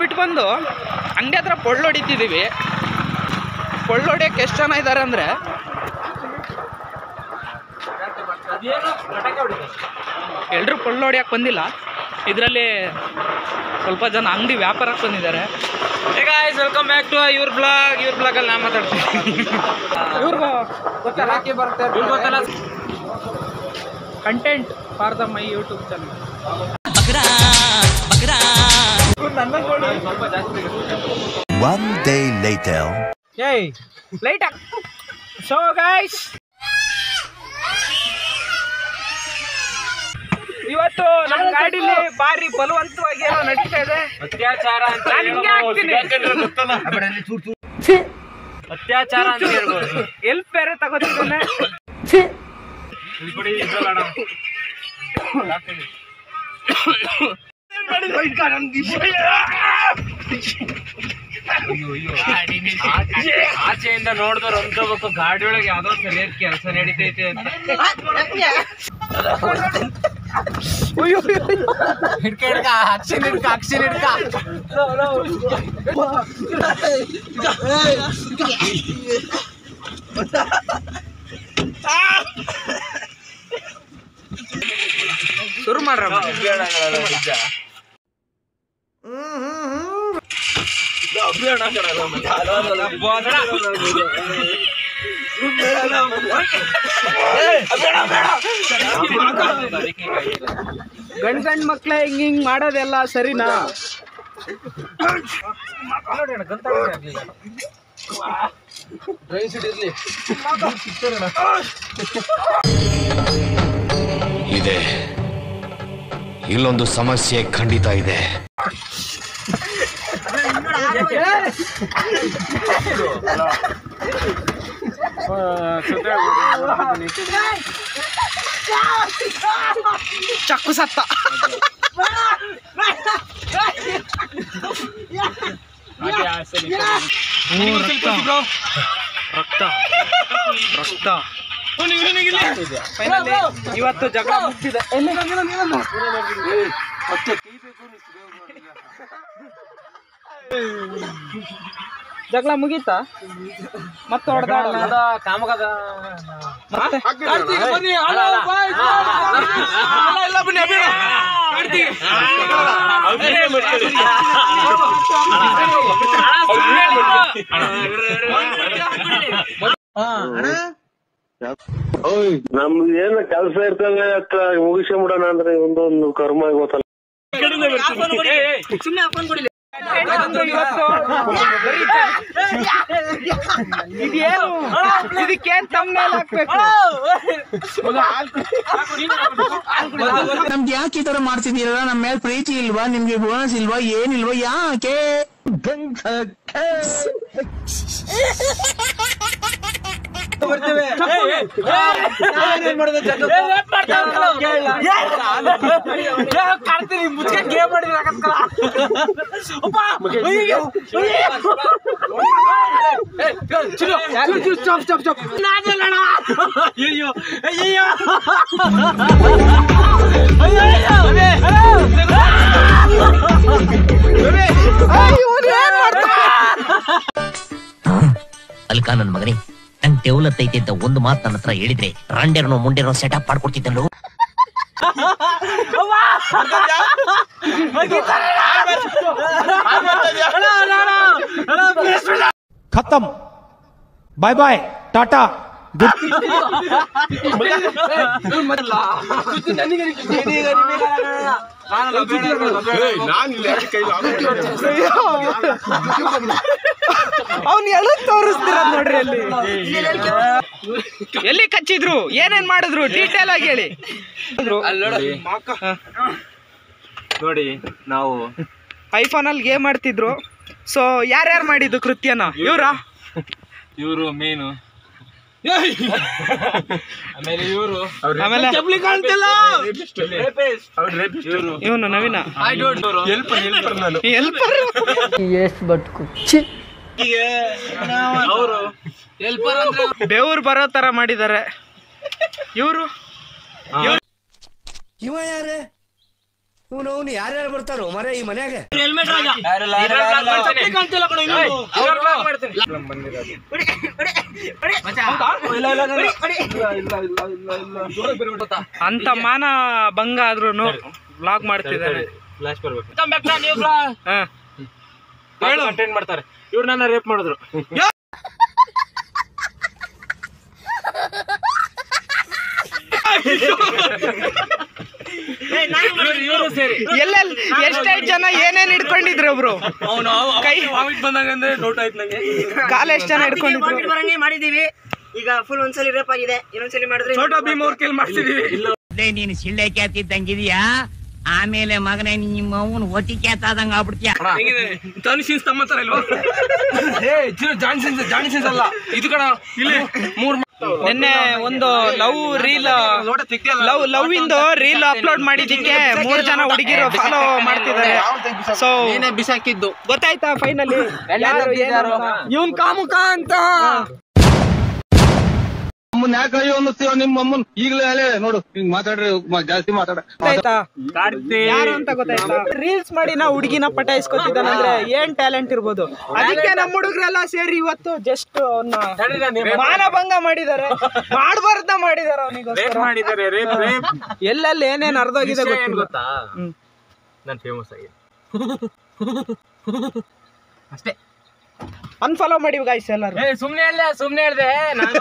ಬಿಟ್ಟು ಬಂದು ಅಂಗಡಿ ಹತ್ರ ಪೊಳ್ಳು ಹೊಡಿತಿದ್ದೀವಿ. ಪೊಳ್ಳು ಹೊಡಿಯೋಕ್ಕೆ ಎಷ್ಟು ಜನ ಇದ್ದಾರೆ ಅಂದರೆ ಎಲ್ಲರೂ ಪೊಳ್ಳು ಹೊಡಿಯೋಕ್ಕೆ ಬಂದಿಲ್ಲ. ಇದರಲ್ಲಿ ಸ್ವಲ್ಪ ಜನ ಅಂಗಡಿ ವ್ಯಾಪಾರಕ್ಕೆ ಬಂದಿದ್ದಾರೆ. ವೆಲ್ಕಮ್ ಬ್ಯಾಕ್ ಟು ಇವ್ರ ಬ್ಲಾಗಲ್ಲಿ ನಾ ಮಾತಾಡ್ತೀನಿ. ಇವ್ರಿಗೂ ಗೊತ್ತಲ್ಲ content for the my YouTube channel. One day later. ಏಯ್ ಲೈಟ್ ಸೊ ಗೈಸ್, ಇವತ್ತು ನಮ್ಮ ಗಾಡಿಲಿ ಭಾರಿ ಬಲವಂತವಾಗಿ ಏನೋ ನಡೀತಾ ಇದೆ. ಅತ್ಯಾಚಾರ ಅಂತ ಅತ್ಯಾಚಾರ ಅಂತ ಹೇಳ್ಬೋದು. ಎಲ್ಪ್ ಬೇರೆ ತಗೋತಿದ್ದಾನೆ. ಆಚೆಯಿಂದ ನೋಡಿದವ್ರು ಅನ್ಕೋಬೇಕು ಗಾಡಿ ಒಳಗೆ ಯಾವ್ದೋ ಸರಿಯಾದ ಕೆಲಸ ನಡೀತೈತೆ ಅಂತ. ಶುರು ಮಾಡ್ರ. ಗಂಡ್ ಮಕ್ಳೇ ಹಿಂಗ್ ಮಾಡೋದೆಲ್ಲ ಸರಿನಾ? ಇದೆ ಇಲ್ಲೊಂದು ಸಮಸ್ಯೆ ಖಂಡಿತ ಇದೆ. ಚಕ್ಕು ಸತ್ತ. ರಕ್ತ ಫೈನಲಿ ಇವತ್ತು ಜಗಳ ಮುಗ್ದಿದೆ. ಜಗಳ ಮುಗೀತಾ? ಮತ್ತೆ ಹೊಡೆದಾಡ ಕಾಮಗಾದ ಮತ್ತೆ ನಮ್ದು ಏನ ಕೆಲ್ಸ ಇರ್ತಂಗ ಮುಗಿಸ್ಕೊಂಬಿಡೋಣ ಅಂದ್ರೆ ಒಂದೊಂದು ಕರ್ಮ ಗೊತ್ತಲ್ಲ. ಇದೇನು ಇದಕ್ಕೇನ್ ತಮ್ಮನೇಲ್ ಹಾಕ್ಬೇಕು? ನಮ್ಗೆ ಯಾಕೆ ಈ ತರ ಮಾಡ್ತಿದ್ದೀರಾ? ನಮ್ಮ ಮೇಲೆ ಪ್ರೀತಿ ಇಲ್ವಾ? ನಿಮ್ಗೆ ಬೋನಸ್ ಇಲ್ವಾ? ಏನಿಲ್ವಾ? ಯಾಕೆ? ಅಲ್ಕ ನನ್ ಮಗನೇ, ನಂಗೆ ತೆವಲತ್ತೈತೆ ಅಂತ ಒಂದು ಮಾತು ನನ್ನ ಹತ್ರ ಹೇಳಿದ್ರೆ ರಾಂಡೇರ್ನೋ ಮುಂಡೇನೋ ಸೆಟಪ್ ಮಾಡ್ಕೊಡ್ತಿದ್ದಲ್ಲೋ. खत्म, बाय बाय, टाटा, ಅವ್ನು ಎಲ್ಲ ತೋರಿಸ್ತೀರ ನೋಡ್ರಿ. ಅಲ್ಲಿ ಎಲ್ಲಿ ಕಚ್ಚಿದ್ರು, ಏನೇನ್ ಮಾಡಿದ್ರು ಡೀಟೇಲ್ ಆಗಿ ಹೇಳಿ. ನೋಡಿ, ನಾವು ಐಫೋನ್ ಅಲ್ಲಿ ಗೇಮ್ ಆಡ್ತಿದ್ರು. ಸೊ ಯಾರ್ಯಾರು ಮಾಡಿದ್ದು ಕೃತ್ಯನ? ಇವರು ಮೇನು, ಆಮೇಲೆ ಇವರು, ಆಮೇಲೆ ಇವನು ನವೀನ ಅವರು ಬೆವರು ಬರೋ ತರ ಮಾಡಿದ್ದಾರೆ. ಇವರು ಅವನು ಯಾರ್ಯಾರು ಬರ್ತಾರೋ ಮರ ಈ ಮನ್ಯಾಗ ಅಂತ ಮಾನ ಭಂಗ ಆದ್ರೂನು ವ್ಲಾಗ್ ಮಾಡ್ತಿದ್ದಾರೆ. ಕಂಟೆಂಟ್ ಮಾಡ್ತಾರೆ. ಇವ್ರು ನನ್ನ ರೇಪ್ ಮಾಡಿದ್ರು. ಎಲ್ಲೆಲ್ಲಿ ಎಷ್ಟೆಷ್ಟು ಜನ ಏನೇನ್ ಹಿಡ್ಕೊಂಡಿದ್ರು ಒಬ್ರು ಕೈ ಬಂದಂಗಂದ್ರೆ ಡೌಟ್ ಆಯ್ತು ನಂಗೆ. ಕಾಲ ಎಷ್ಟು ಜನ ಹಿಡ್ಕೊಂಡಿದ್ರು. ಮಾಡಿದೀವಿ ಈಗ ಫುಲ್ ಒಂದ್ಸಲಿ ರೇಪ್ ಆಗಿದೆ, ಇನ್ನೊಂದ್ಸಲಿ ಮಾಡಿದ್ರೆ ಛೋಟಾ ಭೀಮ್ ಅವ್ರ ಕೈಲಿ ಮಾಡ್ತಿದೀವಿ. ನೀನು ಸಿಳ್ಳೆ ಕ್ಯಾತಿದ್ದಂಗಿದೀಯಾ, ಆಮೇಲೆ ಮಗನೇ ನಿಮ್ಮ ಅವನು ಒತಿ ಕ್ಯಾತಾದಂಗ ಆಗ್ಬಿಡ್ತೀಯ. ಜಾನ್ಸಿನ್ಸ್ ತಮ್ಮತ್ತಾರ ಇಲ್ವಾ? ಜಾನ್ಸಿನ್ಸ್ ಅಲ್ಲ ಇದು ಕಣ. ಇಲ್ಲಿ ನಿನ್ನೆ ಒಂದು ಲವ್ ರೀಲ್ ಲವ್ ಇಂದು ರೀಲ್ ಅಪ್ಲೋಡ್ ಮಾಡಿದ್ದಕ್ಕೆ 3 ಜನ ಹುಡುಗಿರು ಫಾಲೋ ಮಾಡ್ತಿದ್ದಾರೆ. ಸೊ ಬಿಸಾಕಿದ್ದು ಗೊತ್ತಾಯ್ತಾ ಫೈನಲಿ ಇವನ್ ಕಾಮುಕ ಅಂತ. ನಮ್ಮನ್ನ ಯಾಕೆ ಅಯ್ಯೋ ಅನ್ನಿಸ್ತೀವ ನಿಮ್ಮ ಅಮ್ಮನ್ ಈಗಲೇ ನೋಡು ಹಿಂಗ್ ಮಾತಾಡ್ರಿ ಜಾಸ್ತಿ ಮಾತಾಡ ಗೊತ್ತಾಯ್ತಾ ಯಾರು ಅಂತ ಗೊತ್ತಾಯ್ತಾ? ರೀಲ್ಸ್ ಮಾಡಿ ನಾ ಹುಡುಗಿನ ಪಟಾಯಿಸ್ಕೊತಿದ್ದಾನಂದ್ರೆ ಏನ್ ಟ್ಯಾಲೆಂಟ್ ಇರ್ಬೋದು. ಅದಕ್ಕೆ ನಮ್ಮ ಹುಡುಗರೆಲ್ಲ ಸೇರಿ ಇವತ್ತು ಜಸ್ಟ್ ಅವನ್ನ ಮಾನಭಂಗ ಮಾಡಿದ್ದಾರೆ, ಮಾಡಬಾರ್ದ ಮಾಡಿದಾರೆ ಅವನಿಗೋಸ್ಕರ ಮಾಡಿದ್ದಾರೆ. ಎಲ್ಲೆಲ್ಲಿ ಏನೇನ್ ಅರ್ಧೋಗಿದೆ ಗೊತ್ತಾ? ನಾನು ಫೇಮಸ್ ಆಗಿ ಅಷ್ಟೇ. ಅನ್ಫಾಲೋ ಮಾಡಿ ಗಾಯ್ಸ್ ಎಲ್ಲರೂ. ಸುಮ್ನೆ ಹೇಳ್ದೆ ನಾನು.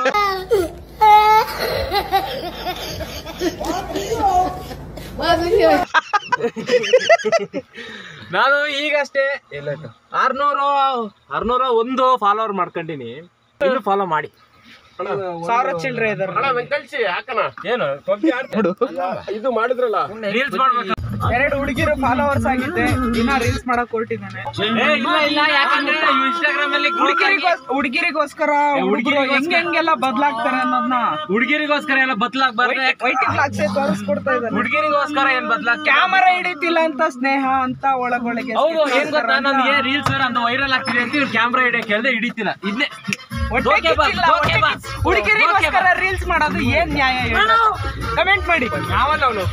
ನಾನು ಈಗಷ್ಟೇ 601 ಫಾಲೋವರ್ ಮಾಡ್ಕೊಂಡಿನಿ. ಇನ್ನು ಫಾಲೋ ಮಾಡಿ. 1000 ಚಿಲ್ಡ್ರೆ ಇದಾರೆ. ಕಳ್ಸಿ ಹಾಕಣ. ಏನು ಇದು ಮಾಡಿದ್ರಲ್ಲ ರೀಲ್ಸ್ ಮಾಡ್ಬೇಕು. 2 ಹುಡುಗಿರು ಫಾಲೋವರ್ಸ್ ಆಗಿದ್ದೆ, ದಿನ ರೀಲ್ಸ್ ಮಾಡಕ್ ಹೊರಟಿದ್ದಾನೆ. ಇನ್ಸ್ಟಾಗ್ರಾಮ್ ಅಲ್ಲಿ ಹುಡುಗಿರಿಗೋಸ್ಕರ ಹುಡುಗರು ಹೆಂಗೆಲ್ಲ ಬದ್ಲಾಗ್ತಾರೆ ಅನ್ನೋದನ್ನ ಹುಡುಗಿರಿಗೋಸ್ಕರ ಎಲ್ಲ ಬದ್ಲಾಗ್ಬಾರ್ದು. ವೈಟಿಂಗ್ ಲಾಕ್ಸೆ ತೋರಿಸ್ಕೊಡ್ತಾ ಇದ್ದಾನೆ. ಹುಡುಗಿರಿಗೋಸ್ಕರ ಏನ್ ಕ್ಯಾಮರಾ ಹಿಡಿತಿಲ್ಲ ಅಂತ ಸ್ನೇಹ ಅಂತ ಒಳಗೊಳಗೆ. ಹೌದು, ಏನ್ ಗೊತ್ತಾ, ನನಗೆ ರೀಲ್ಸ್ ಅಂತ ವೈರಲ್ ಆಗ್ತಿದೆ ಅಂತ ಕ್ಯಾಮ್ರಾ ಹಿಡಿಯಕ್ಕೆ ಹೇಳ್ದೆ ಹಿಡಿತಿಲ್ಲ. ಇದನ್ನೇ ಹುಡುಗಿರಿಗೋಸ್ಕರ ರೀಲ್ಸ್ ಮಾಡೋದು ಏನ್ ನ್ಯಾಯ? ಕಮೆಂಟ್ ಮಾಡಿ. ಯಾವಲ್ಲ ಅವನು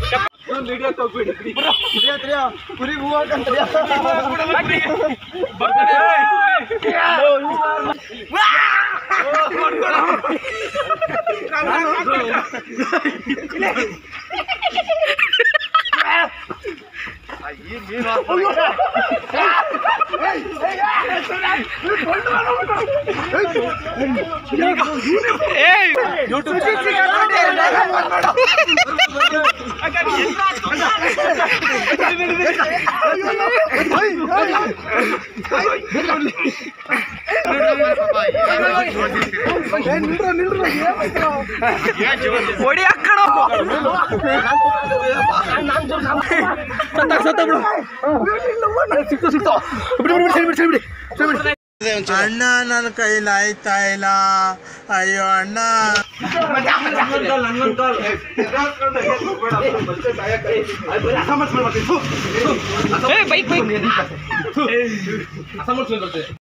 ಹೊಡಿ ಹಾಕಣೋ ಅಣ್ಣ ನನ್ನ ಕೈಲಿ ಆಯ್ತಾ ಇಲ್ಲ, ಅಯ್ಯೋ ಅಣ್ಣ. ಬೈಕ್